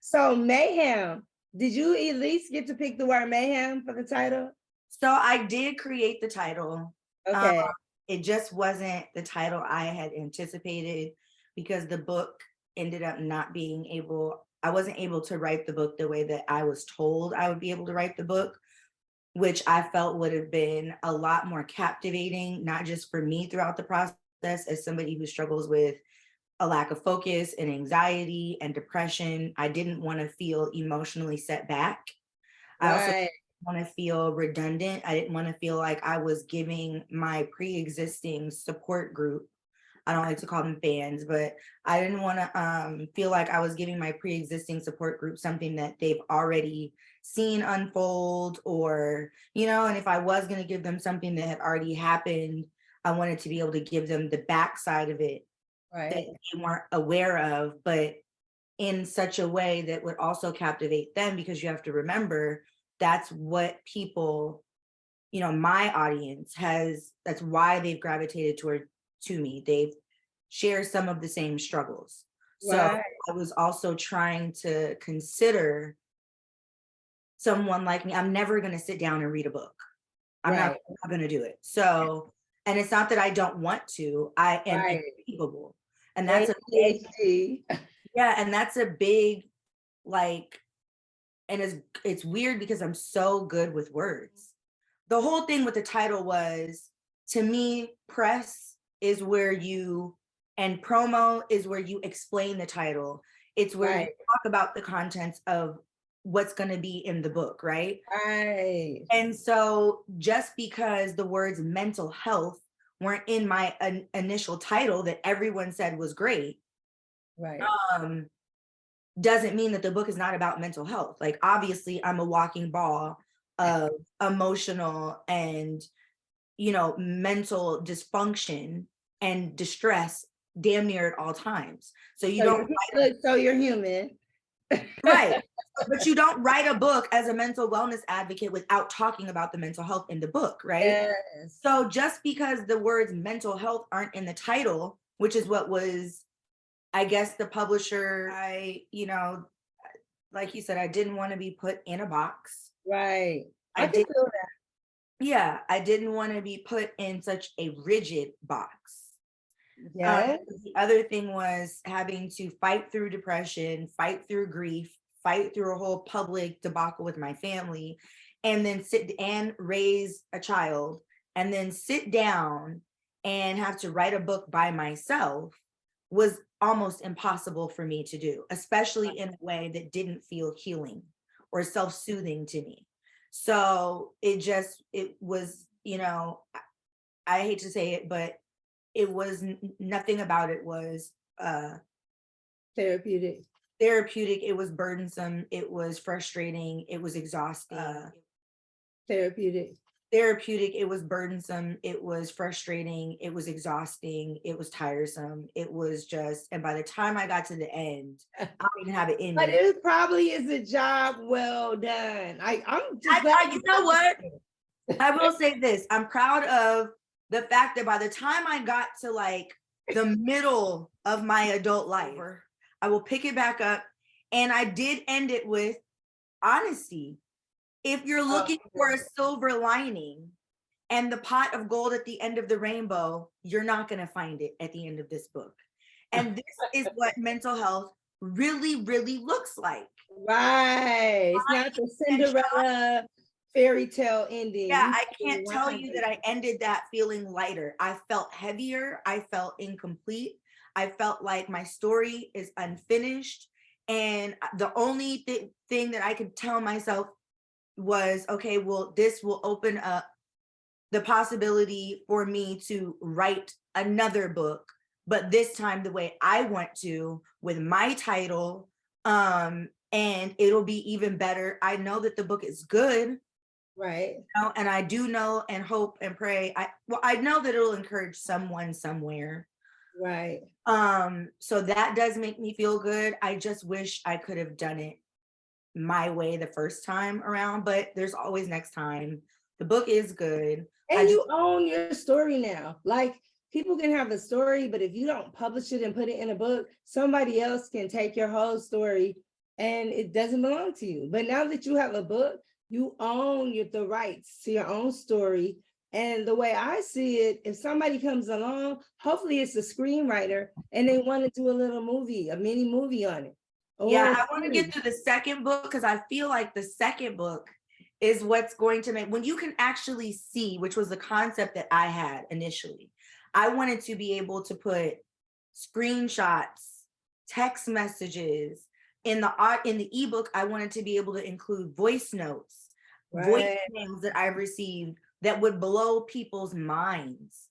So Mayhem, did you at least get to pick the word mayhem for the title? So I did create the title. Okay. It just wasn't the title I had anticipated because the book ended up not being able, I wasn't able to write the book the way that I was told I would be able to write the book, which I felt would have been a lot more captivating, not just for me throughout the process as somebody who struggles with a lack of focus and anxiety and depression. I didn't want to feel emotionally set back. I also Right. want to feel redundant. I didn't want to feel like I was giving my pre-existing support group, I don't like to call them fans, but I didn't want to feel like I was giving my pre-existing support group something that they've already seen unfold, or, and if I was going to give them something that had already happened, I wanted to be able to give them the backside of it that Right. they weren't aware of, but in such a way that would also captivate them, because you have to remember that's what people, my audience that's why they've gravitated to me. They've shared some of the same struggles. So Right. I was also trying to consider someone like me. I'm never going to sit down and read a book. I'm Right. not going to do it. So, and it's not that I don't want to, I am Right. incapable. And that's a big, ADHD. yeah, and that's a big, like, and it's weird because I'm so good with words. The whole thing with the title was, to me, press is where you, and promo is where you explain the title. It's where you Right. talk about the contents of what's going to be in the book, right? Right. And so just because the words mental health weren't in my initial title that everyone said was great, Right. um, doesn't mean that the book is not about mental health. Like, obviously, I'm a walking ball of emotional and, mental dysfunction and distress damn near at all times. So you So don't you're human. right. But you don't write a book as a mental wellness advocate without talking about the mental health in the book, right? Yes. So just because the words mental health aren't in the title, which is what was, I guess, the publisher, like you said, I didn't want to be put in a box. Right. I I can did, feel that. yeah, I didn't want to be put in such a rigid box. Yes. The other thing was having to fight through depression, fight through grief, fight through a whole public debacle with my family, and then sit and raise a child, and then sit down and have to write a book by myself was almost impossible for me to do, especially in a way that didn't feel healing or self-soothing to me. So it was, I hate to say it, but it was nothing about it was Therapeutic. therapeutic. It was burdensome. It was frustrating. It was exhausting. Therapeutic. Therapeutic. It was burdensome. It was frustrating. It was exhausting. It was tiresome. It was just, and by the time I got to the end, I don't even have it in But me. it probably is a job well done. I'm just glad You know what? I will say this. I'm proud of the fact that by the time I got to like the middle of my adult life, I will pick it back up. And I did end it with honesty. If you're looking for a silver lining and the pot of gold at the end of the rainbow, you're not going to find it at the end of this book. And this is what mental health really, really looks like. Right. It's not the Cinderella fairy tale ending. Yeah, I can't tell you that I ended that feeling lighter. I felt heavier. I felt incomplete. I felt like my story is unfinished. And the only thing that I could tell myself was, okay, well, this will open up the possibility for me to write another book, but this time the way I want to, with my title, and it'll be even better. I know that the book is good. Right. And I do know and hope and pray. I know that it'll encourage someone somewhere. Right. So that does make me feel good. I just wish I could have done it my way the first time around, but there's always next time. The book is good. And you own your story now. Like, people can have a story, but if you don't publish it and put it in a book, somebody else can take your whole story and it doesn't belong to you. But now that you have a book, you own the rights to your own story. And the way I see it, if somebody comes along, hopefully it's a screenwriter and they want to do a little movie, a mini movie on it. Yeah, I want to get to the second book because I feel like the second book is what's going to make, when you can actually see, which was the concept that I had initially. I wanted to be able to put screenshots, text messages in the ebook. I wanted to be able to include voice notes, voicemails that I've received that would blow people's minds.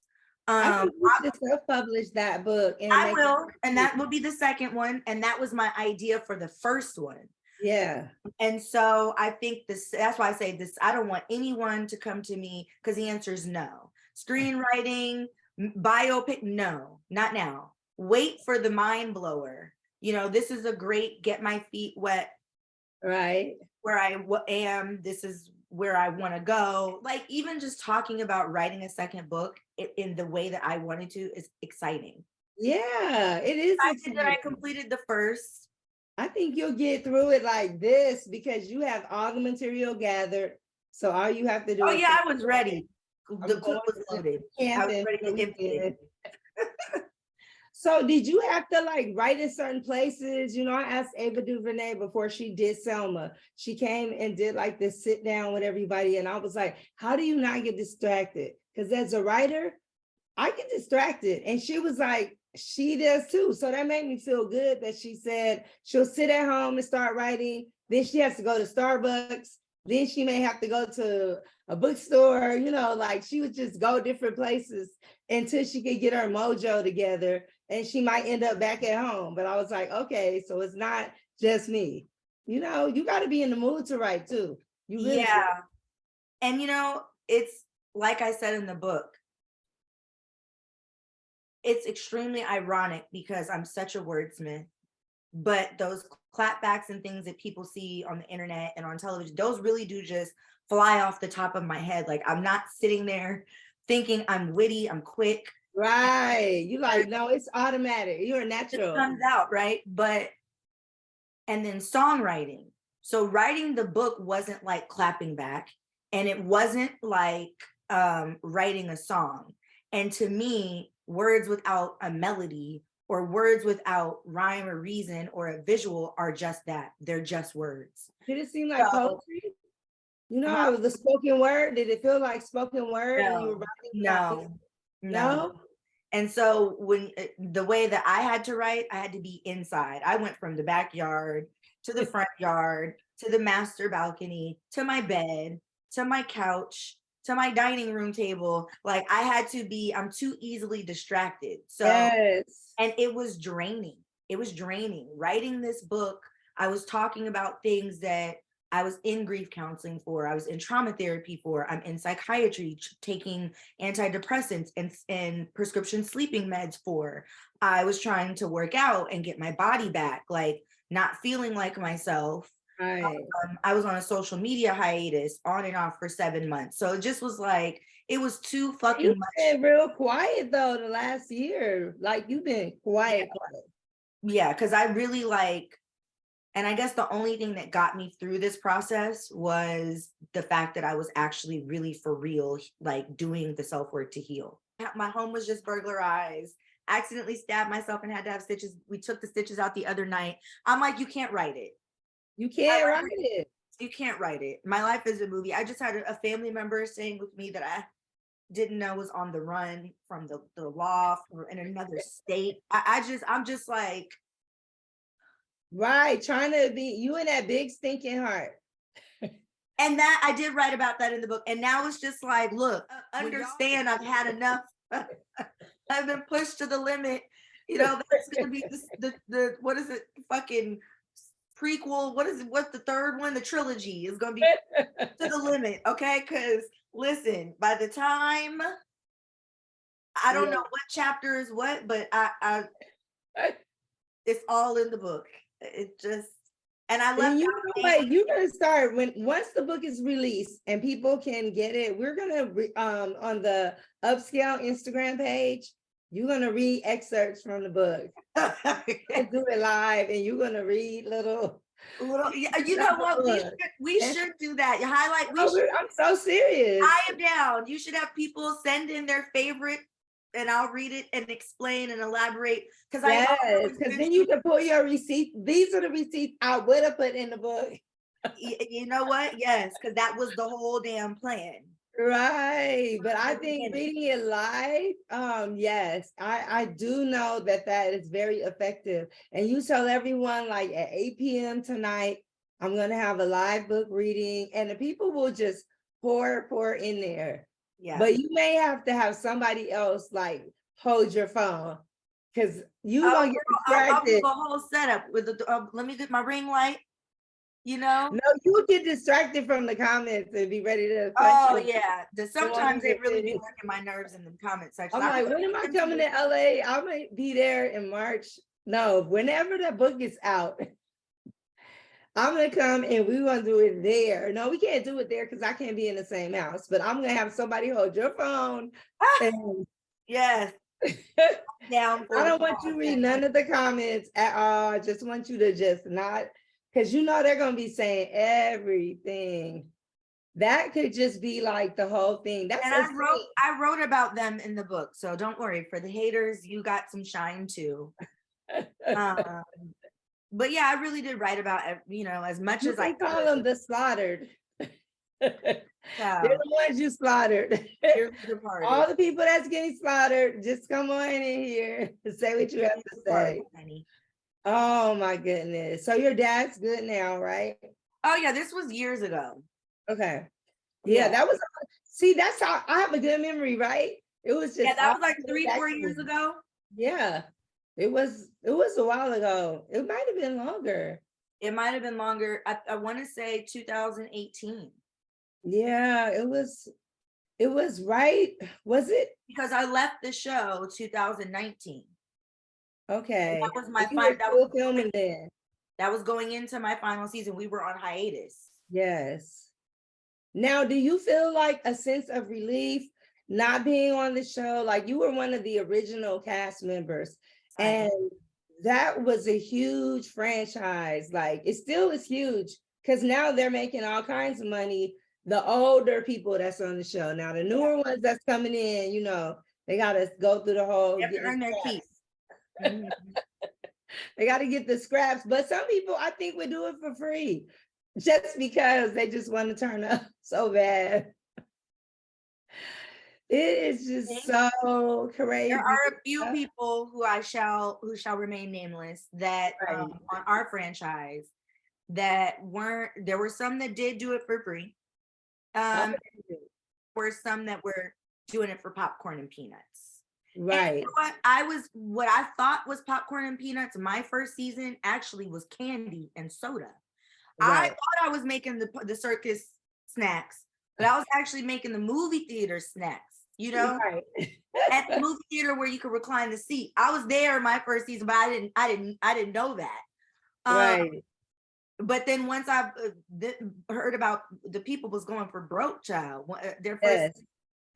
I think you should self-publish that book. And I will, and that will be the second one. And that was my idea for the first one. Yeah. And so I think that's why I say this, I don't want anyone to come to me because the answer is no. Screenwriting, biopic, no, not now. Wait for the mind blower. You know, this is a great get my feet wet. Right. Where I am, this is where I want to go. Like even just talking about writing a second book in the way that I wanted to is exciting. Yeah, it is. That I completed the first. I think you'll get through it like this because you have all the material gathered. So all you have to do. Oh yeah, I was ready. The clip was loaded. I was ready to empty it. So did you have to like write in certain places? You know, I asked Ava DuVernay before she did Selma. She came and did like this sit down with everybody. And I was like, how do you not get distracted? Because as a writer, I get distracted. And she was like, she does too. So that made me feel good that she said she'll sit at home and start writing. Then she has to go to Starbucks. Then she may have to go to a bookstore, you know, like she would just go different places until she could get her mojo together. And she might end up back at home. But I was like, okay, so it's not just me. You know, you got to be in the mood to write too. You really do. And you know, it's like I said in the book, it's extremely ironic because I'm such a wordsmith, but those clapbacks and things that people see on the internet and on television, those really do just fly off the top of my head. Like I'm not sitting there thinking I'm witty, I'm quick. Right. You like, no, it's automatic. You're natural. It comes out, right? But, and then songwriting. So writing the book wasn't like clapping back, and it wasn't like writing a song. And to me, words without a melody or words without rhyme or reason or a visual are just that. They're just words. Did it seem like poetry? You know how the spoken word, did it feel like spoken word when you were writing? No. And so when the way that I had to write, I had to be inside. I went from the backyard to the front yard, to the master balcony, to my bed, to my couch, to my dining room table. Like I had to be, I'm too easily distracted. So, and it was draining. It was draining. Writing this book, I was talking about things that I was in grief counseling for, I was in trauma therapy for, I'm in psychiatry taking antidepressants and prescription sleeping meds for. I was trying to work out and get my body back, like not feeling like myself. Right. I was on a social media hiatus on and off for 7 months. So it just was like, it was too fucking much. You've been real quiet though the last year. Like you've been quiet. Yeah, because I really like, and I guess the only thing that got me through this process was the fact that I was actually really for real, like doing the self-work to heal. My home was just burglarized. Accidentally stabbed myself and had to have stitches. We took the stitches out the other night. I'm like, you can't write it. You can't write it. You can't write it. My life is a movie. I just had a family member staying with me that I didn't know was on the run from the law or in another state. I'm just like, right, trying to be you in that big stinking heart. And that I did write about that in the book. And now it's just like, look, understand I've had enough. I've been pushed to the limit. You know, that's gonna be the what is it, fucking prequel? What's the third one? The trilogy is gonna be to the limit, okay? Because listen, by the time I don't know what chapter is what, but I it's all in the book. It just, and I left. You know what? You're gonna start once the book is released and people can get it. We're gonna on the Upscale Instagram page. You're gonna read excerpts from the book. And do it live, and you're gonna read little Well, yeah, you know what? We should do that. You highlight. I'm so serious. I am down. You should have people send in their favorite, and I'll read it and explain and elaborate. Because because then you can pull your receipt. These are the receipts I would have put in the book. You know what? Yes, because that was the whole damn plan. Right, but I think reading it live, yes, I do know that is very effective. And you tell everyone like at 8 p.m. tonight, I'm gonna have a live book reading, and the people will just pour in there. Yeah. But you may have to have somebody else like hold your phone because you gonna get distracted. I'll do a whole setup with the. Let me get my ring light. You know, no, you get distracted from the comments and be ready to. Oh yeah, sometimes they really be working my nerves in the comment section. I'm like, when am I coming to LA? I might be there in March. No, whenever the book is out, I'm gonna come and we're gonna do it there. No, we can't do it there because I can't be in the same house. But I'm gonna have somebody hold your phone. And yes. Down. I don't want you to read none of the comments at all. I just want you to just not. Because you know they're gonna be saying everything. That could just be like the whole thing. That's and I wrote about them in the book, so don't worry. For the haters, you got some shine too. But yeah, I really did write about as much as I call them the slaughtered. They're the ones you slaughtered. All the people that's getting slaughtered, just come on in here and say what you have to say. Oh my goodness. So your dad's good now, right? Oh yeah, this was years ago. Okay. Yeah, that was, see, that's how I have a good memory, right? It was just, that was like 3-4 years ago. Yeah, it was a while ago. It might have been longer. It might have been longer. I want to say 2018. Yeah, it was right. Was it? Because I left the show 2019. Okay. And that was my final. That was filming then. That was going into my final season. We were on hiatus. Yes. Now, do you feel like a sense of relief not being on the show? Like you were one of the original cast members, and that was a huge franchise. Like it still is huge because now they're making all kinds of money. The older people that's on the show now, the newer ones that's coming in, they got to go through the whole. They have to earn their keep. They got to get the scraps, but some people I think would do it for free just because they just want to turn up so bad. It is just so crazy. There are a few people who shall remain nameless that on our franchise that weren't. There were some that did do it for free. There were some that were doing it for popcorn and peanuts. Right. And what I thought was popcorn and peanuts. My first season actually was candy and soda. Right. I thought I was making the circus snacks, but I was actually making the movie theater snacks. Right. At the movie theater where you could recline the seat. I was there my first season, but I didn't know that. Right. But then once I heard about the people was going for broke child, their first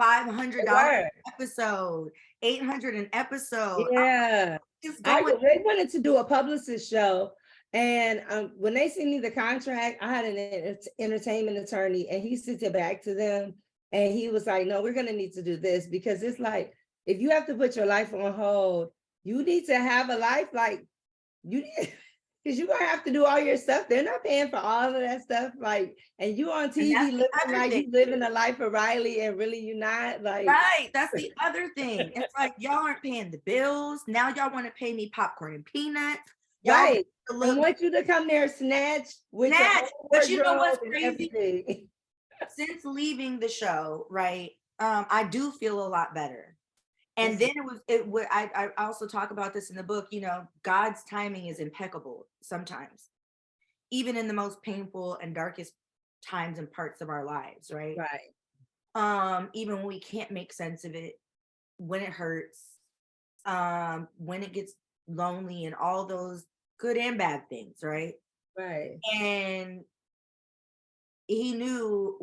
$500 episode, $800 an episode. Yeah, they wanted to do a publicist show, and when they sent me the contract, I had an entertainment attorney, and he sent it back to them, and he was like, "No, we're gonna need to do this because it's like if you have to put your life on hold, you need to have a life like you." Because you're gonna have to do all your stuff. They're not paying for all of that stuff. Like, and you on TV looking like you living a life of Riley, and really you're not. Like, right. That's the other thing. It's like y'all aren't paying the bills. Now y'all want to pay me popcorn and peanuts. Right. I want you to come there snatch. But you know what's crazy? Since leaving the show, right? I do feel a lot better. And then I also talk about this in the book, God's timing is impeccable sometimes, even in the most painful and darkest times and parts of our lives, right? Right. Even when we can't make sense of it, when it hurts, when it gets lonely and all those good and bad things, right? Right. And he knew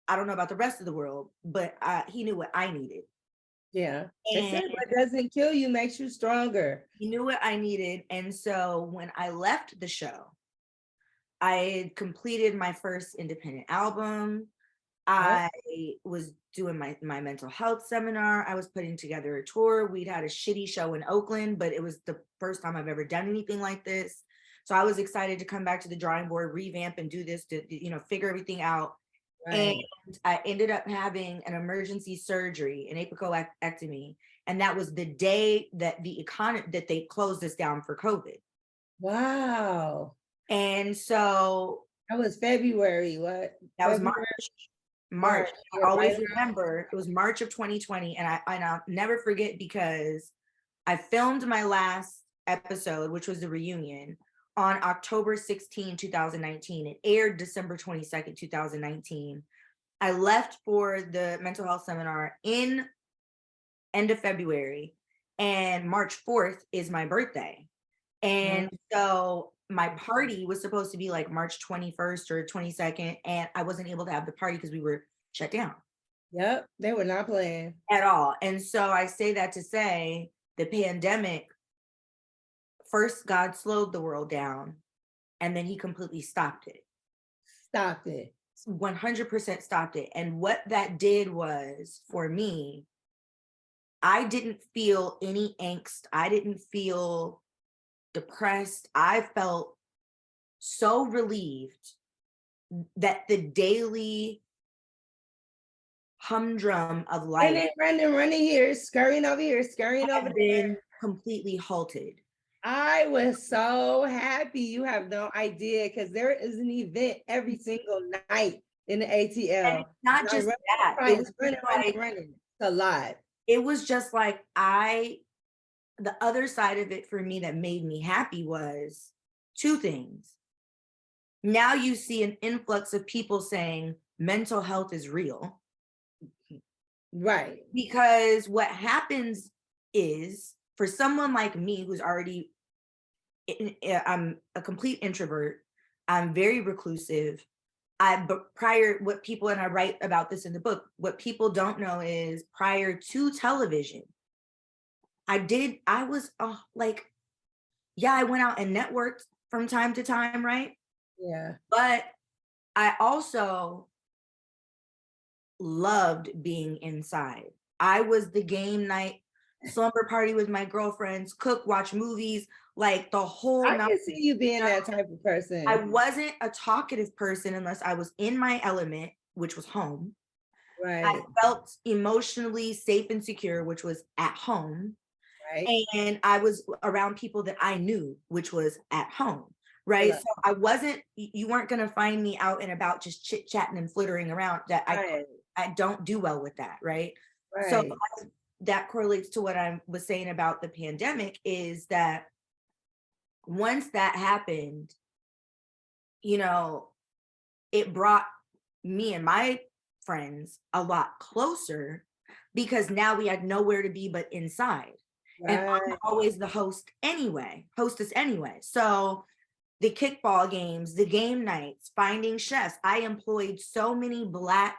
I don't know about the rest of the world, but he knew what I needed. Yeah. They said what doesn't kill you makes you stronger. He knew what I needed. And so when I left the show, I had completed my first independent album. Yep. I was doing my mental health seminar. I was putting together a tour. We'd had a shitty show in Oakland, but it was the first time I've ever done anything like this. So I was excited to come back to the drawing board, revamp and do this to, figure everything out. And Right. I ended up having an emergency surgery, an apicocectomy. And that was the day that that they closed us down for COVID. Wow. And so That was February. What? that was March. February, March. March. I Yeah, right always around. remember it was March of 2020, and I'll never forget because I filmed my last episode, which was the reunion, on October 16, 2019. It aired December 22nd, 2019. I left for the mental health seminar in end of February, and March 4th is my birthday. And so my party was supposed to be like March 21st or 22nd, and I wasn't able to have the party because we were shut down Yep. They were not playing. at all. And so I say that to say the pandemic, first God slowed the world down, and then he completely stopped it. Stop it. 100% stopped it. And what that did was, for me, I didn't feel any angst. I didn't feel depressed. I felt so relieved that the daily humdrum of life Running here, scurrying over here, scurrying over had there. been completely halted. I was so happy. You have no idea, because there is an event every single night in the And ATL. it's not And I'm just running, that. It running, was just running, running, like, running. It's a lot. it was just like the other side of it for me that made me happy was two things. Now you see an influx of people saying mental health is real. Right. Because what happens is, for someone like me who's already, I'm a complete introvert, I'm very reclusive. But prior, what people, and I write about this in the book, what people don't know is prior to television, I was like, yeah, I went out and networked from time to time, right? Yeah. But I also loved being inside. I was the game night slumber party with my girlfriends, cook, watch movies, like the whole I night. can see you being that type of I person. wasn't a talkative person unless I was in my element, which was home. I Right. felt emotionally safe and secure, which was at home. Right. And I was around people that I knew, which was at home. Right. Right. So I wasn't, you weren't going to find me out and about just chit chatting and flittering around. That Right. I don't do well with that. Right. So Right. that correlates to what I was saying about the pandemic, is that once that happened, it brought me and my friends a lot closer, because now we had nowhere to be but inside. And I'm Right. always the hostess anyway. So the kickball games, the game nights, finding chefs. I employed so many Black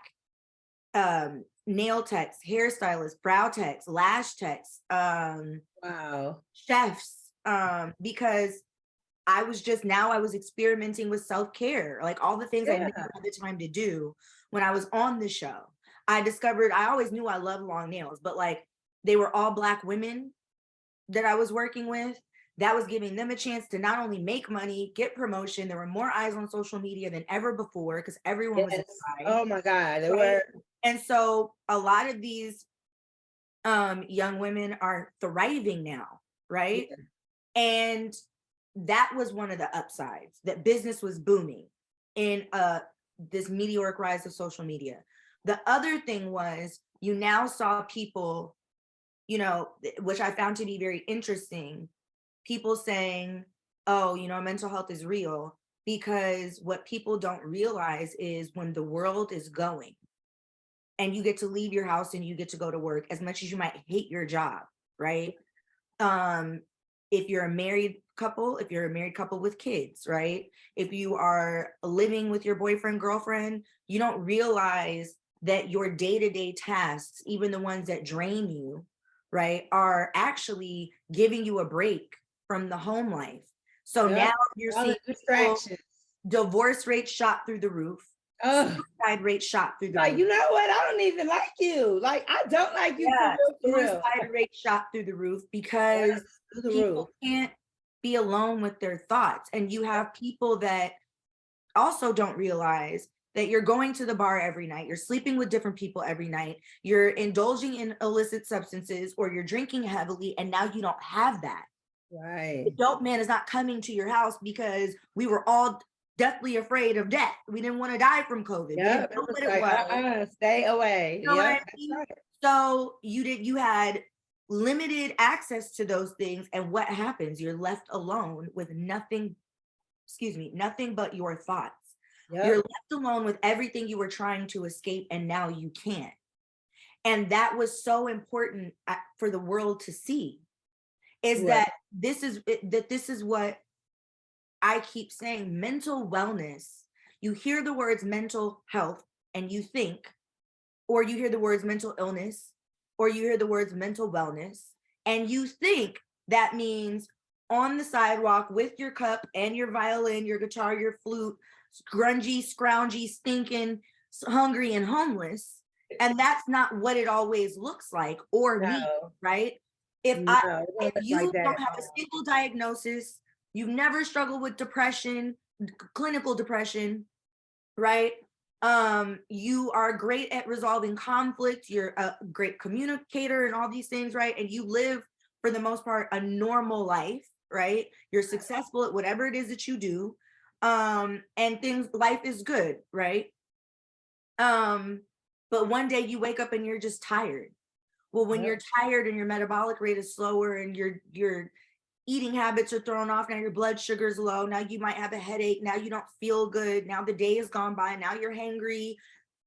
nail techs, hairstylists, brow techs, lash techs, Wow. chefs, because I was experimenting with self-care, like all the things I Yeah. never had the time to do when I was on the show. I discovered, I always knew I loved long nails, but like they were all Black women that I was working with. That was giving them a chance to not only make money, get promotion. There were more eyes on social media than ever before because everyone was Yes. inside. Oh my God. They Right? were. And so a lot of these young women are thriving now, right? Yeah. And that was one of the upsides, that business was booming in this meteoric rise of social media. The other thing was, you now saw people, which I found to be very interesting, people saying, oh, mental health is real, because what people don't realize is when the world is going and you get to leave your house and you get to go to work, as much as you might hate your job, right? If you're a married couple, with kids, right? If you are living with your boyfriend, girlfriend, you don't realize that your day-to-day tasks, even the ones that drain you, right, are actually giving you a break from the home life. So Yep. now you're All the seeing people, distractions. divorce rate shot through the roof, Oh, suicide rate shot through the like, roof. you know what? I don't even like you. Like, I don't like you Yeah, for real, suicide rate shot through the roof Yeah, because through the roof. people can't be alone with their thoughts. And you have people that also don't realize that you're going to the bar every night, you're sleeping with different people every night, you're indulging in illicit substances, or you're drinking heavily, and now you don't have that. Right. The dope man is not coming to your house because we were all deathly afraid of death. We didn't want to die from COVID. We Yeah, didn't know what it like, was. stay away. You know what Yeah, I that's mean? right. So you had limited access to those things, and what happens? You're left alone with nothing, nothing but your thoughts. You're Yep. left alone with everything you were trying to escape, and now you can't. And that was so important for the world to see, is Right. that this is what I keep saying. Mental wellness. You hear the words mental health and you think, or you hear the words mental illness, or you hear the words mental wellness, and you think that means on the sidewalk with your cup and your violin, your guitar, your flute, grungy, scroungy, stinking, hungry, and homeless. And that's not what it always looks like or means, No, right? no, it don't If look like you that don't at have a all. single diagnosis, you've never struggled with depression, clinical depression, right? You are great at resolving conflict, you're a great communicator and all these things, right? And you live, for the most part, a normal life, right? You're successful at whatever it is that you do. And life is good, right? But one day you wake up and you're just tired. Well, when you're Yep. tired and your metabolic rate is slower and your eating habits are thrown off, now your blood sugar is low, now you might have a headache, now you don't feel good, now the day has gone by, now you're hangry.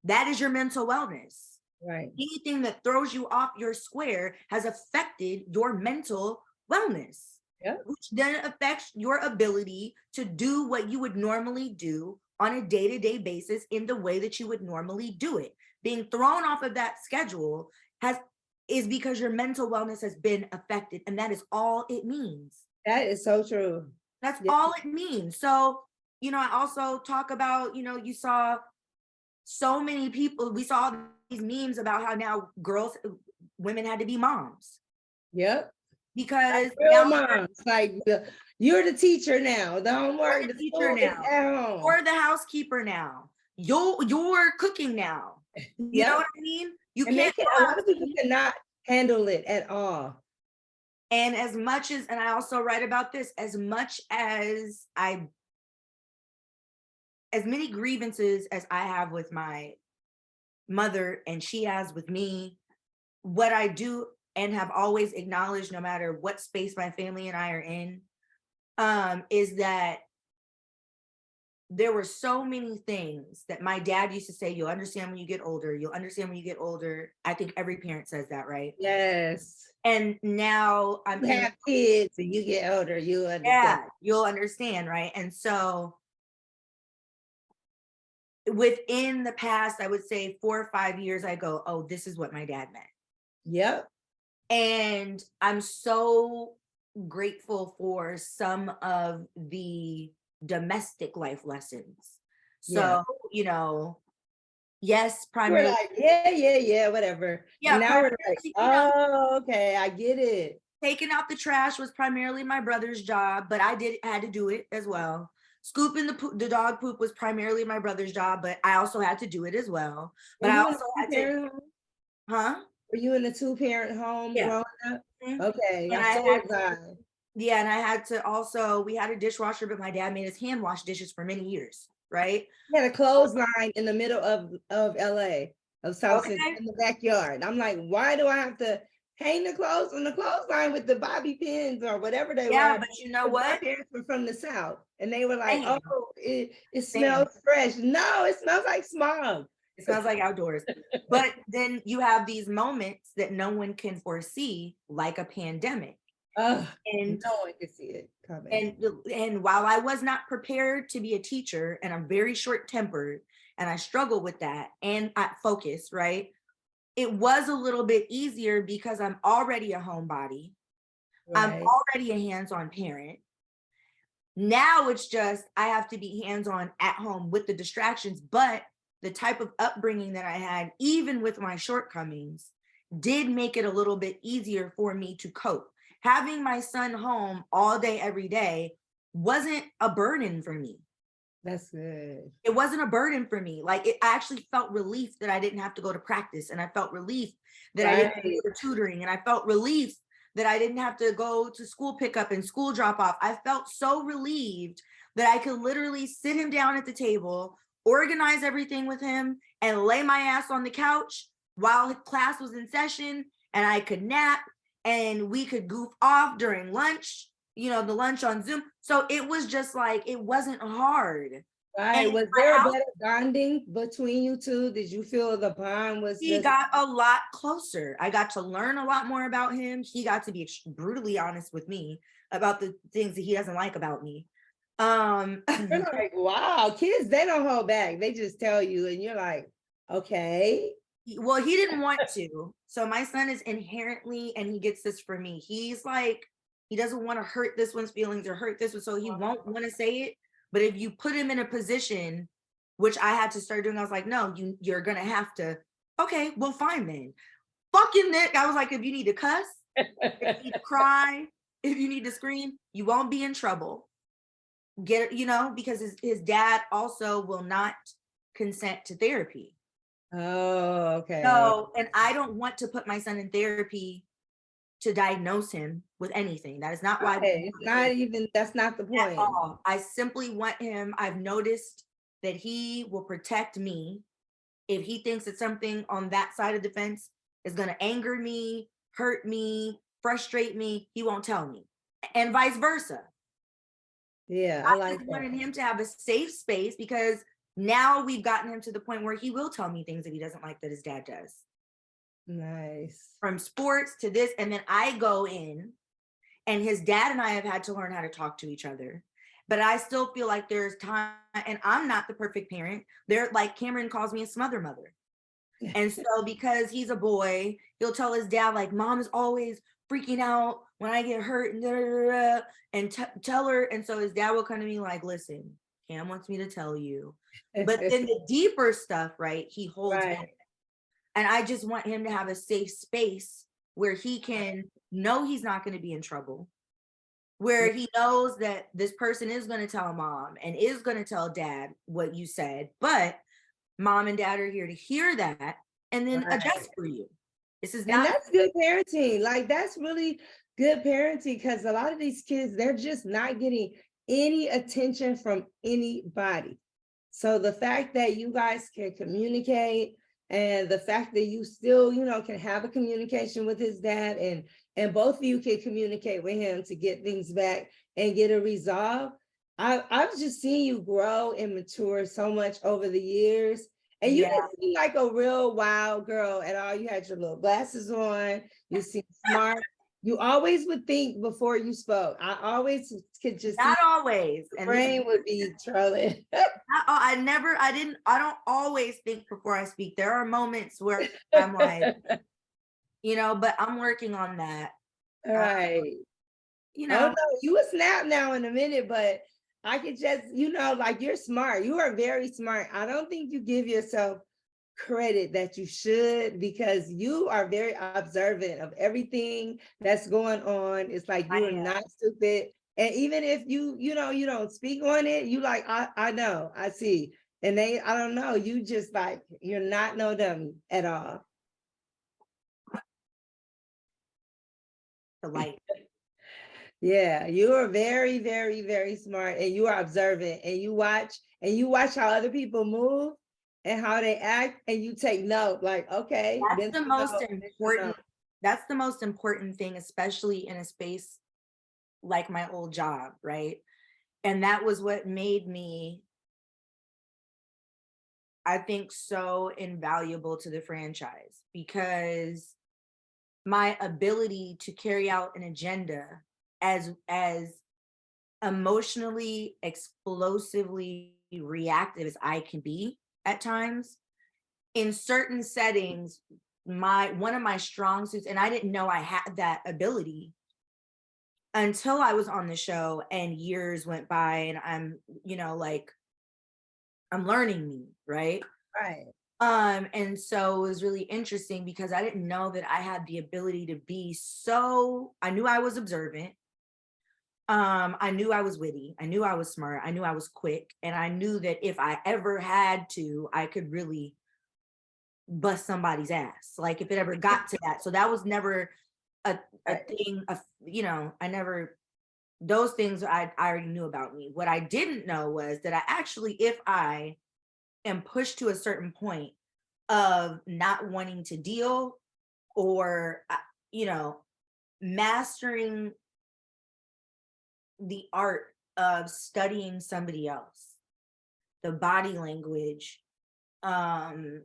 That is your mental wellness. Right. Anything that throws you off your square has affected your mental wellness, Yep. which then affects your ability to do what you would normally do on a day-to-day basis in the way that you would normally do it. Being thrown off of that schedule is because your mental wellness has been affected, and that is all it means. That is so true. That's Yeah. all it means. So, I also talk about, you saw so many people, we saw these memes about how now women had to be moms Yep. because Like real now moms. Like, you're the teacher now. The homework, you're the the teacher school is now, at home. or the housekeeper now. You're cooking now. You know Yep. what I mean? You And can't a lot of people cannot handle it at all. And as I also write about this, as many grievances as I have with my mother and she has with me, what I do and have always acknowledged, no matter what space my family and I are in, is that there were so many things that my dad used to say, you'll understand when you get older. You'll understand when you get older. I think every parent says that, right? Yes. And now You have kids and you get older, you understand. Yeah, you'll understand, right? And so within the past, I would say 4 or 5 years, I go, oh, this is what my dad meant. Yep. And I'm so grateful for some of the domestic life lessons. So, yes, We're primarily. like, yeah, whatever. Yeah, And now we're like, oh, okay, I get it. Taking out the trash was primarily my brother's job, but I had to do it as well. Scooping the dog poop was primarily my brother's job, but I also had to do it as well. But I also had to, huh? Were you in a 2-parent home growing up? Mm-hmm. Okay, And and I had to also, we had a dishwasher, but my dad made us hand wash dishes for many years, right? We had a clothesline in the middle of LA, of South Central, in the backyard. I'm like, why do I have to hang the clothes on the clothesline with the bobby pins or whatever they were? Yeah, but you know what? My parents were from the South, and they were like, Damn. oh, it smells fresh. No, it smells like smog. It smells like outdoors. But then you have these moments that no one can foresee, like a pandemic. And no one can see it coming. And while I was not prepared to be a teacher, and I'm very short-tempered, and I struggle with that, and I focus, right? It was a little bit easier because I'm already a homebody. Right. I'm already a hands-on parent. Now it's just, I have to be hands-on at home with the distractions, but the type of upbringing that I had, even with my shortcomings, did make it a little bit easier for me to cope. Having my son home all day, every day wasn't a burden for me. That's good. It wasn't a burden for me. Like I actually felt relief that I didn't have to go to practice. And I felt relief that I didn't have to go to tutoring. And I felt relief that I didn't have to go to school pickup and school drop off. I felt so relieved that I could literally sit him down at the table, organize everything with him, and lay my ass on the couch while class was in session, and I could nap, and we could goof off during lunch, the lunch on Zoom. So it was just like, it wasn't hard. Right. Was there a better bonding between you two? Did you feel the bond was He got a lot closer. I got to learn a lot more about him. He got to be brutally honest with me about the things that he doesn't like about me. You're like, wow, kids, they don't hold back. They just tell you, and you're like, okay. Well, he didn't want to. So my son is inherently, and he gets this from me, he's like, he doesn't want to hurt this one's feelings or hurt this one, so he won't want to say it. But if you put him in a position, which I had to start doing, I was like, no, you're gonna have to. Okay, well, fine then. Fucking Nick, I was like, if you need to cuss, if you need to cry, if you need to scream, you won't be in trouble. Get it, because his dad also will not consent to therapy. Oh, okay. So, and I don't want to put my son in therapy to diagnose him with anything. That is not why. It's not even, that's not the point. I simply want him. I've noticed that he will protect me. If he thinks that something on that side of the fence is going to anger me, hurt me, frustrate me, he won't tell me, and vice versa. Yeah, I like wanted him to have a safe space, because now we've gotten him to the point where he will tell me things that he doesn't like that his dad does. Nice. From sports to this, and then I go in, and his dad and I have had to learn how to talk to each other. But I still feel like there's time, and I'm not the perfect parent. They're like, Cameron calls me a smother mother. And so because he's a boy, he'll tell his dad, like, mom is always freaking out when I get hurt, and tell her. And so his dad will come to me like, listen, Cam wants me to tell you. But then the deeper stuff, right, he holds back. And I just want him to have a safe space where he can know he's not going to be in trouble, where he knows that this person is going to tell mom and is going to tell dad what you said, but mom and dad are here to hear that and then adjust for you. This is not. And that's good parenting. Like, that's really good parenting, because a lot of these kids, they're just not getting any attention from anybody. So the fact that you guys can communicate, and the fact that you still, can have a communication with his dad, and both of you can communicate with him to get things back and get it resolved. I've just seen you grow and mature so much over the years. And you didn't seem like a real wild girl at all. You had your little glasses on. You seem smart. You always would think before you spoke. I always could just not always. And brain would be trolling. I don't always think before I speak. There are moments where I'm like, but I'm working on that. All right. Oh no, you will snap now in a minute, but I could just, like, you're smart. You are very smart. I don't think you give yourself credit that you should, because you are very observant of everything that's going on. It's like, you are not stupid. And even if you don't speak on it, you like, I know, I see. And I don't know, you just like, you're not no dummy at all. The light. Yeah, you are very, very, very smart, and you are observant, and you watch how other people move and how they act, and you take note, like, okay. That's the most important thing, especially in a space like my old job, right? And that was what made me, I think, so invaluable to the franchise, because my ability to carry out an agenda as emotionally, explosively reactive as I can be at times, in certain settings, one of my strong suits, and I didn't know I had that ability, until I was on the show and years went by and I'm, like I'm learning me, right? Right. And so it was really interesting because I didn't know that I had the ability to be so, I knew I was observant. I knew I was witty. I knew I was smart. I knew I was quick. And I knew that if I ever had to, I could really bust somebody's ass. Like if it ever got to that. So that was never a Right. thing of, I never, those things I already knew about me. What I didn't know was that I actually, if I am pushed to a certain point of not wanting to deal or, mastering the art of studying somebody else, the body language, um,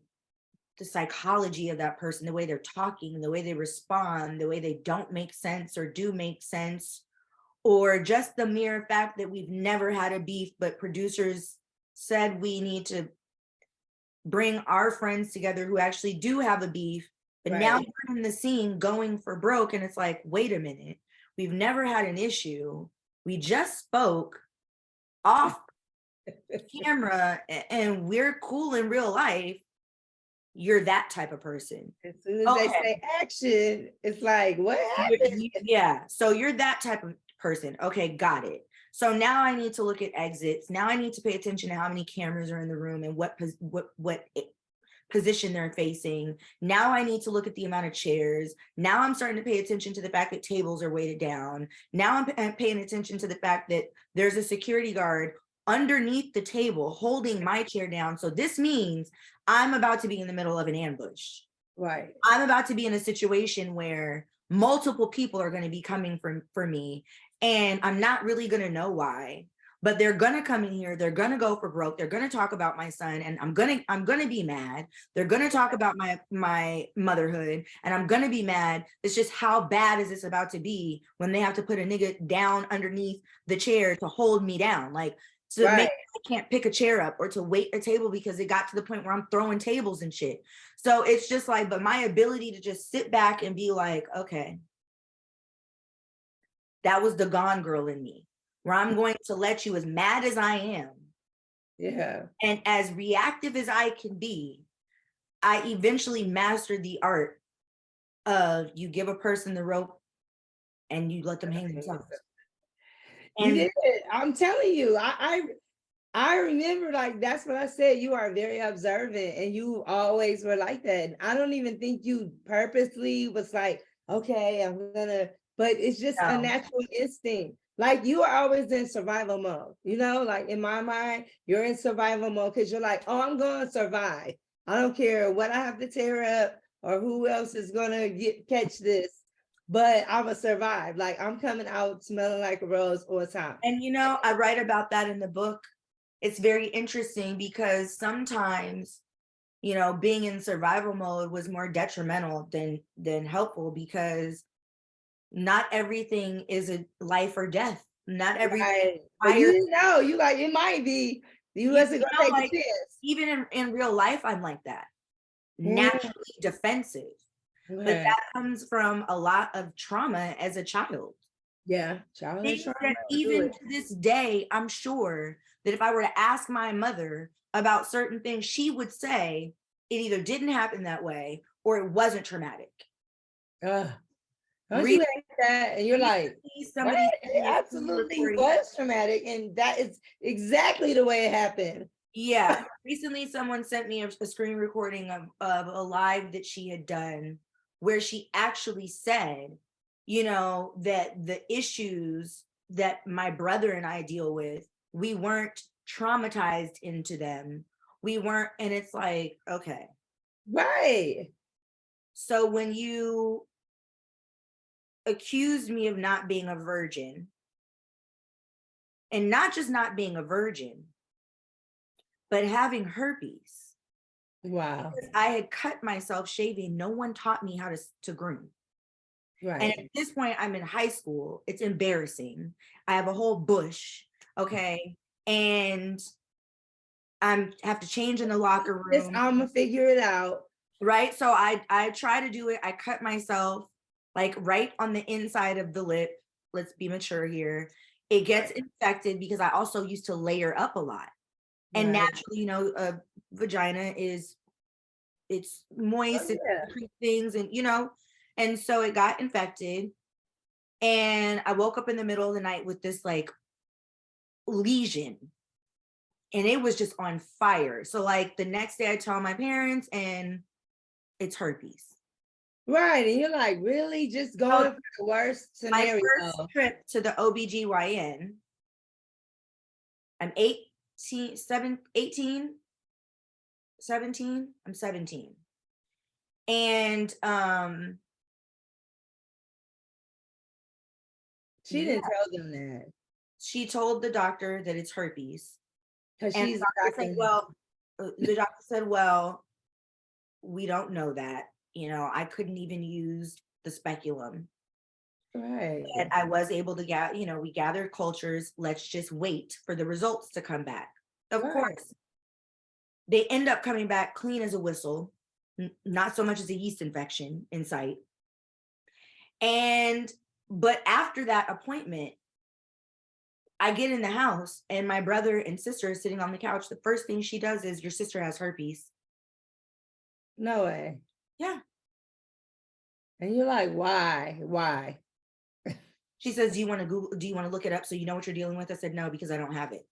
the psychology of that person, the way they're talking, the way they respond, the way they don't make sense or do make sense, or just the mere fact that we've never had a beef, but producers said we need to bring our friends together who actually do have a beef, but now Right. we're in the scene going for broke. And it's like, wait a minute, we've never had an issue. We just spoke off camera and we're cool in real life. You're that type of person. As soon as they Okay. say action, it's like, what happened? Yeah. So you're that type of person. Okay, got it. So now I need to look at exits. Now I need to pay attention to how many cameras are in the room and what position they're facing. Now I need to look at the amount of chairs. Now I'm starting to pay attention to the fact that tables are weighted down. Now I'm paying attention to the fact that there's a security guard underneath the table holding my chair down. So this means I'm about to be in the middle of an ambush. Right. I'm about to be in a situation where multiple people are going to be coming for me, and I'm not really going to know why, but they're going to come in here, they're going to go for broke, they're going to talk about my son, and I'm going to be mad. They're going to talk about my motherhood, and I'm going to be mad. It's just, how bad is this about to be when they have to put a nigga down underneath the chair to hold me down, like to Right. make I can't pick a chair up or to wait a table because it got to the point where I'm throwing tables and shit. So it's just like, but my ability to just sit back and be like, okay, that was the Gone Girl in me, where I'm going to let you, as mad as I am, Yeah. and as reactive as I can be, I eventually mastered the art of you give a person the rope and you let them hang themselves. You And did it. I'm telling you, I remember, like, that's what I said. You are very observant and you always were like that. I don't even think you purposely was like, okay, I'm gonna, but it's just a no, natural instinct. Like you are always in survival mode, like in my mind, you're in survival mode because you're like, oh, I'm gonna survive. I don't care what I have to tear up or who else is gonna catch this, but I'm gonna survive. Like I'm coming out smelling like a rose all the time. and I write about that in the book. It's very interesting because sometimes, being in survival mode was more detrimental than helpful, because not everything is a life or death. Not everything Right. But you fire. didn't know. You like it might be. You wasn't gonna take Like a chance. even in real life, I'm like that, Mm, naturally defensive. But right. that comes from a lot of trauma as a child. Yeah. Childhood Things that trauma will do even it. to this day, I'm sure that if I were to ask my mother about certain things, she would say it either didn't happen that way or it wasn't traumatic. Ugh. Don't Re- you hate that? And you're like, Recently, what? somebody sent It me a screen absolutely recording. was traumatic, and that is exactly the way it happened. Yeah, recently someone sent me a screen recording of a live that she had done where she actually said, that the issues that my brother and I deal with, we weren't traumatized into them. We weren't, and it's like, okay. Right. So when you accuse me of not being a virgin, and not just not being a virgin, but having herpes, Wow. because I had cut myself shaving. No one taught me how to groom. And Right. at this point, I'm in high school. It's embarrassing. I have a whole bush. Okay. And I have to change in the locker Just room. I'm gonna figure it out. Right. So I try to do it. I cut myself like right on the inside of the lip. let's be mature here. It gets infected because I also used to layer up a lot. And Right. naturally, a vagina it's moist, it Yeah. secretes things, and and so it got infected. And I woke up in the middle of the night with this like lesion, and it was just on fire. So like the next day I tell my parents, and it's herpes. Right. And you're like, really just going for the worst My scenario. first trip to the OBGYN, I'm 17. I'm 17. And She didn't tell them that. she told the doctor that it's herpes. Because And she's the doctor said, well, we don't know that. I couldn't even use the speculum. right. But I was able to we gathered cultures. Let's just wait for the results to come back. Of Right. course, they end up coming back clean as a whistle, not so much as a yeast infection in sight. But after that appointment, I get in the house and my brother and sister are sitting on the couch. The first thing she does is, your sister has herpes. No way. Yeah. And you're like, why? Why? She says, do you want to look it up so you know what you're dealing with? I said, no, because I don't have it.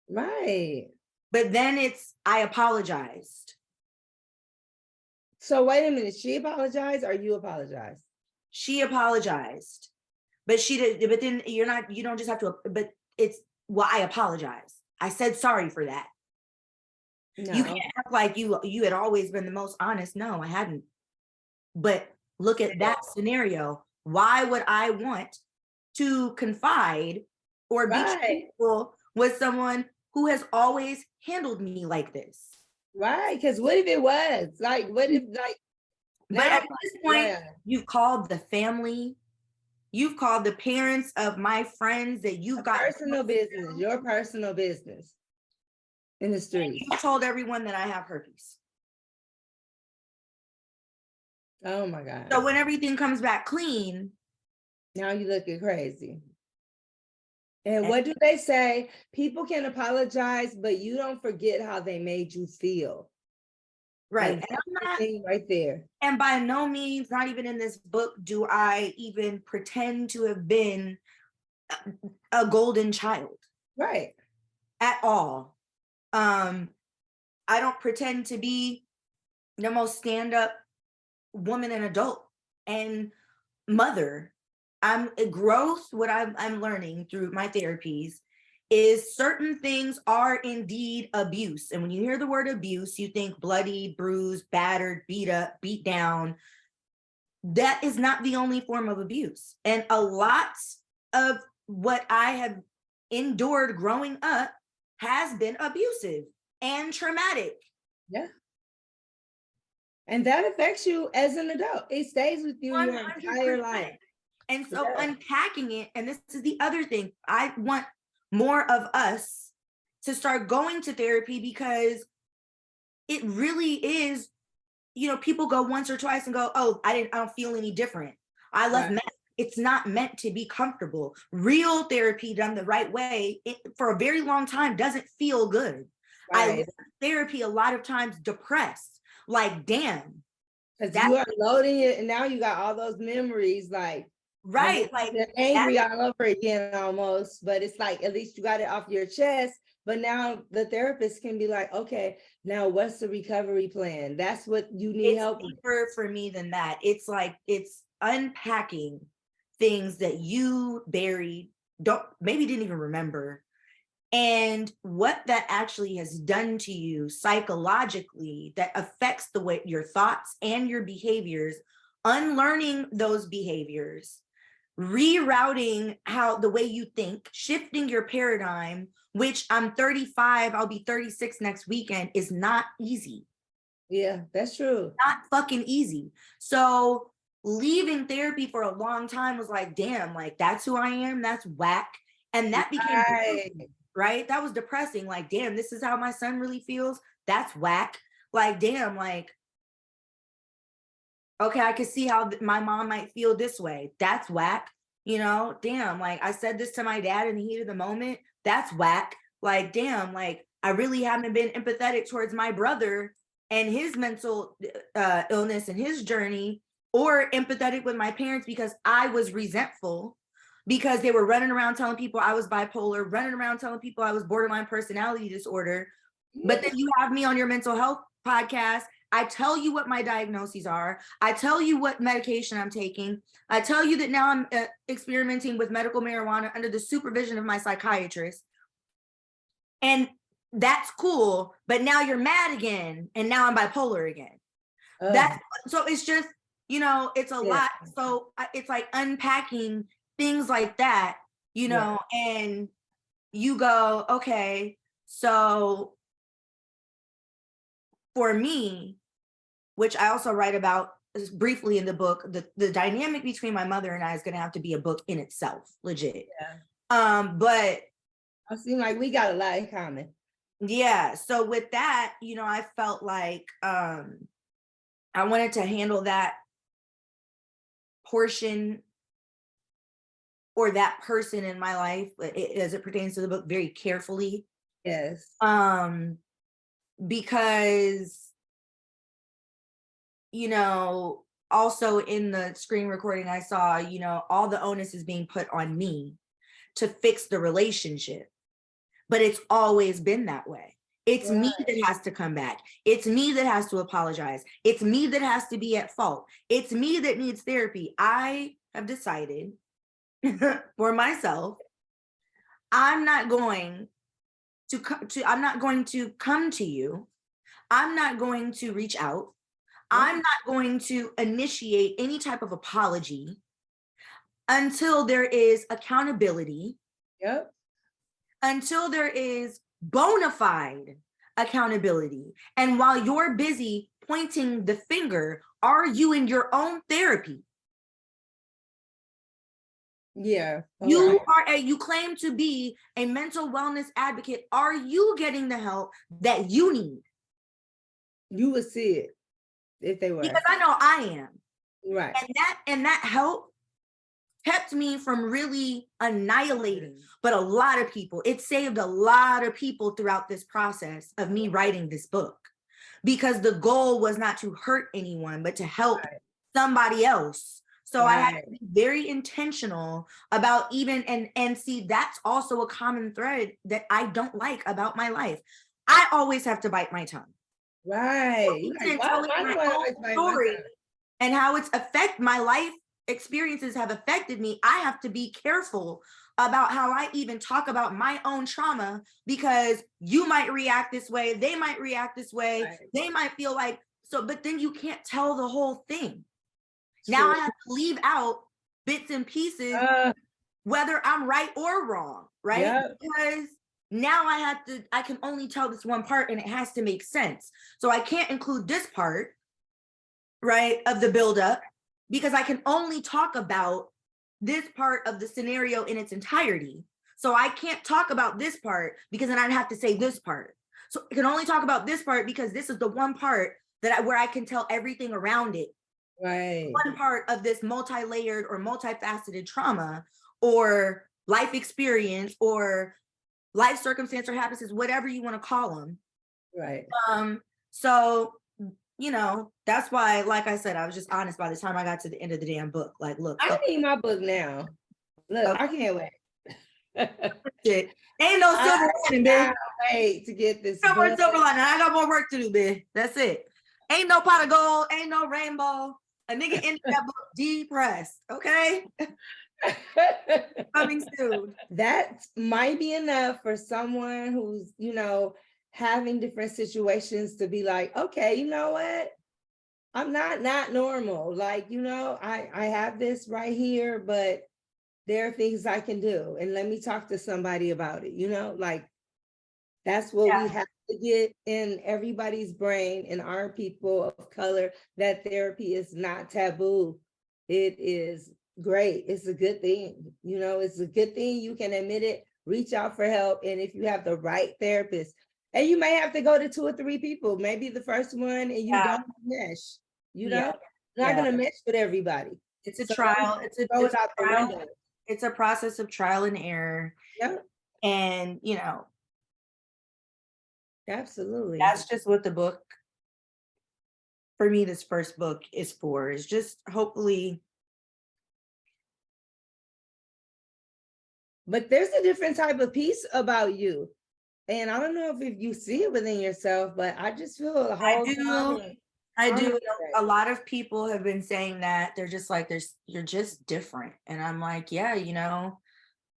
Right. But then I apologized. So wait a minute. She apologized or you apologized? She apologized. But she did, but then you don't just have to, but I apologize. I said sorry for that. No. You can't act like you had always been the most honest. No, I hadn't. But look at that scenario. Why would I want to confide or be truthful with someone who has always handled me like this? Right. Because what if it was? Like, what if but at this point, you've called the family, you've called the parents of my friends that you've got personal business, your personal business in the streets. You told everyone that I have herpes. Oh my God. So when everything comes back clean, now you looking crazy. And what do they say? People can apologize, but you don't forget how they made you feel. Right. And I'm not right there. And by no means, not even in this book, do I even pretend to have been a golden child. Right. At all. I don't pretend to be the most stand-up woman and adult and mother. What I'm learning through my therapies is certain things are indeed abuse. And when you hear the word abuse, you think bloody, bruised, battered, beat up, beat down. That is not the only form of abuse. And a lot of what I have endured growing up has been abusive and traumatic. Yeah. And that affects you as an adult. It stays with you 100%. Your entire life. And so unpacking it, and this is the other thing, I want more of us to start going to therapy, because it really is, people go once or twice and go, oh, I don't feel any different. I love meth. It's not meant to be comfortable. Real therapy done the right way, for a very long time, doesn't feel good. Right. I left therapy a lot of times depressed, like, damn. Because you are loading it, and now you got all those memories, like, right, like they're angry all over again almost, but it's like, at least you got it off your chest. But now the therapist can be like, okay, now what's the recovery plan? That's what you need help with. Deeper for me than that. It's like, it's unpacking things that you buried, maybe didn't even remember, and what that actually has done to you psychologically that affects the way your thoughts and your behaviors, unlearning those behaviors, rerouting the way you think, shifting your paradigm, which I'm 35, I'll be 36 next weekend, is not easy. Yeah, that's true. Not fucking easy. So leaving therapy for a long time was like, damn, like, that's who I am. That's whack. And that became right. That was depressing. Like, damn, this is how my son really feels. That's whack. Like, damn, like, okay, I can see how my mom might feel this way. That's whack. damn, like I said this to my dad in the heat of the moment. That's whack. Like, damn, like I really haven't been empathetic towards my brother and his mental illness and his journey, or empathetic with my parents because I was resentful because they were running around telling people I was bipolar, running around telling people I was borderline personality disorder. But then you have me on your mental health podcast. I tell you what my diagnoses are. I tell you what medication I'm taking. I tell you that now I'm experimenting with medical marijuana under the supervision of my psychiatrist. And that's cool, but now you're mad again, and now I'm bipolar again. So it's just, it's a lot. So it's like unpacking things like that, and you go, okay, so for me, which I also write about briefly in the book, the dynamic between my mother and I is going to have to be a book in itself, legit. But I seem like we got a lot in common. Yeah. So with that, I felt like I wanted to handle that portion or that person in my life as it pertains to the book very carefully. Yes. Because, also in the screen recording I saw, all the onus is being put on me to fix the relationship. But it's always been that way. It's me that has to come back. It's me that has to apologize. It's me that has to be at fault. It's me that needs therapy. I have decided for myself, I'm not going to come to you. I'm not going to reach out. I'm not going to initiate any type of apology until there is accountability. Yep. Until there is bona fide accountability. And while you're busy pointing the finger, are you in your own therapy? Yeah. You claim to be a mental wellness advocate. Are you getting the help that you need? You would see it if they were. Because I know I am. Right. And that help kept me from really annihilating, but a lot of people, it saved a lot of people throughout this process of me writing this book, because the goal was not to hurt anyone, but to help somebody else. So I had to be very intentional about and see, that's also a common thread that I don't like about my life. I always have to bite my tongue. Right. Story and how it's my life experiences have affected me. I have to be careful about how I even talk about my own trauma, because you might react this way, they might react this way, they might feel like so, but then you can't tell the whole thing. Now I have to leave out bits and pieces, whether I'm right or wrong, right? Because now I can only tell this one part and it has to make sense. So I can't include this part, right, of the buildup, because I can only talk about this part of the scenario in its entirety. So I can't talk about this part because then I'd have to say this part. So I can only talk about this part because this is the one part where I can tell everything around it. Right. One part of this multi-layered or multifaceted trauma or life experience or life circumstance or happenstance, whatever you want to call them. Right. So, that's why, like I said, I was just honest by the time I got to the end of the damn book. Like, look, I need my book now. Look, I can't wait. Shit. Ain't no silver lining, bitch. Wait to get this. No more silver lining. I got more work to do, bitch. That's it. Ain't no pot of gold. Ain't no rainbow. A nigga ended that book depressed. Okay. Coming soon. That might be enough for someone who's, having different situations to be like, okay, you know what? I'm not normal. Like, I have this right here, but there are things I can do. And let me talk to somebody about it, like that's what we have to get in everybody's brain, and our people of color, that therapy is not taboo. It is great. It's a good thing. It's a good thing. You can admit it, reach out for help. And if you have the right therapist, and you may have to go to 2 or 3 people, maybe the first one, and you don't mesh, not going to mesh with everybody. It's a trial. It's a trial. It's a process of trial and error. Yep, And, absolutely. that's just what the book, for me, this first book is for, is just hopefully. But there's a different type of peace about you. And I don't know if you see it within yourself, but I just feel the whole time. I I'm do. like, A lot of people have been saying that they're just like, you're just different. And I'm like, yeah,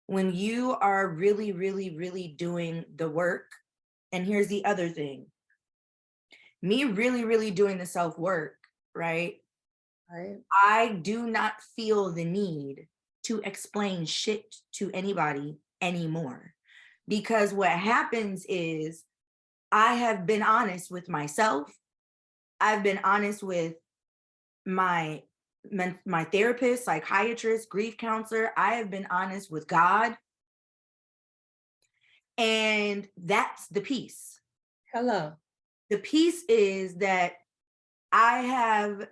when you are really, really, really doing the work, and here's the other thing, me really, really doing the self-work, right? right? I do not feel the need to explain shit to anybody anymore. Because what happens is I have been honest with myself. I've been honest with my therapist, psychiatrist, grief counselor. I have been honest with God. And that's the peace. Hello. The peace is that I have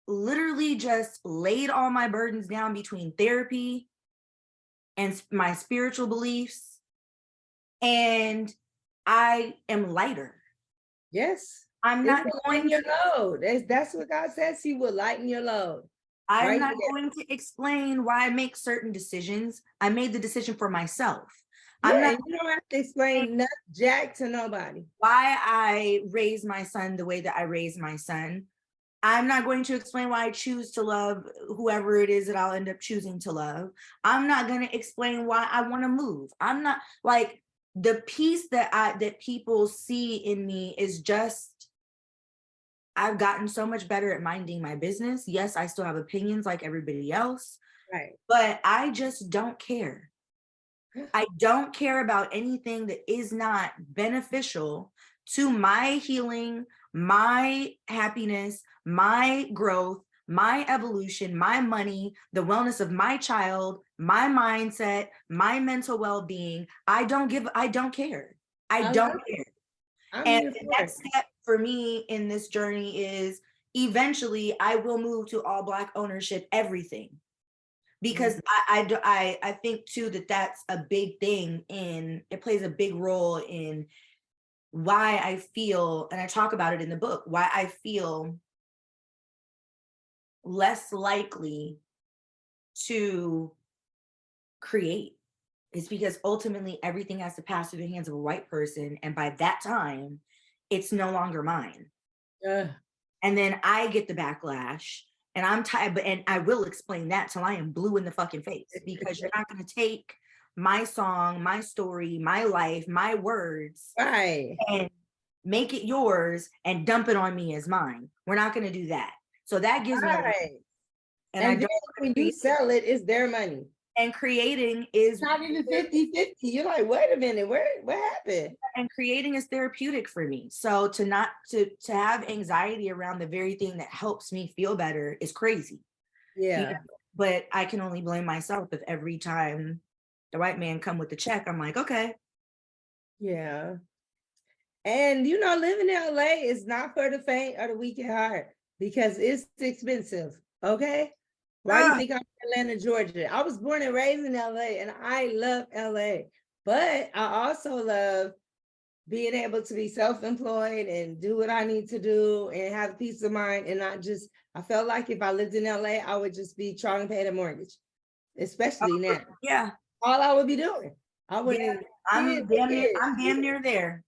literally just laid all my burdens down between therapy and my spiritual beliefs, and I am lighter. Yes. I'm It's not to going lighten your to, load. That's what God says. He will lighten your load. I'm Right not there. going to explain why I make certain decisions. I made the decision for myself. Yeah, I'm not and you don't have to explain nothing jack to nobody. why I raise my son the way that I raise my son. I'm not going to explain why I choose to love whoever it is that I'll end up choosing to love. I'm not going to explain why I want to move. I'm not like, the peace that people see in me is just, I've gotten so much better at minding my business. Yes, I still have opinions like everybody else, Right. but I just don't care. I don't care about anything that is not beneficial to my healing, my happiness, my growth, my evolution, my money, the wellness of my child, my mindset, my mental well-being. I don't care. I don't care. I'm And here the for it. next step for me in this journey is eventually I will move to all Black ownership, everything. Because I think too that that's a big thing, and it plays a big role in why I feel, and I talk about it in the book, why I feel less likely to create. Is because ultimately everything has to pass through the hands of a white person, and by that time it's no longer mine. Yeah. And then I get the backlash, and I'm tired, and I will explain that till I am blue in the fucking face, because you're not going to take my song, my story, my life, my words, Right. and make it yours and dump it on me as mine. We're not going to do that. So that gives me, Right. and And I then don't, when you sell it, it's their money. and creating is It's not even 50-50. You're like, wait a minute, what happened? and creating is therapeutic for me. So to not to have anxiety around the very thing that helps me feel better is crazy. Yeah. But I can only blame myself if every time the white man come with the check, I'm like, okay. Yeah. And living in LA is not for the faint or the weak at heart, because it's expensive. Okay. Why do you think I'm in Atlanta, Georgia? I was born and raised in LA, and I love LA. But I also love being able to be self-employed and do what I need to do and have peace of mind, and not just, I felt like if I lived in LA, I would just be trying to pay the mortgage, especially now. Yeah. All I would be doing. I wouldn't. I'm damn near there.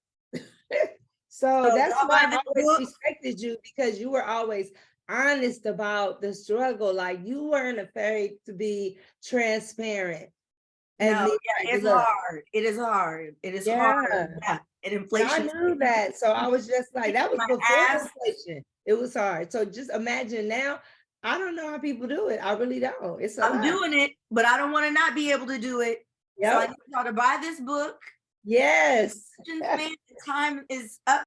So that's y'all why buy I this always book. respected you, because you were always honest about the struggle. Like, you weren't afraid to be transparent. And No, be yeah, like, it's look, hard. It is hard. It is yeah. hard. Yeah. And And I inflation. knew that. So I was just like, that was My before ass. inflation. It was hard. So just imagine now. I don't know how people do it. I really don't. It's a I'm lot. doing it, but I don't want to not be able to do it. So I Yep. need y'all to buy this book. Yes. The time is up.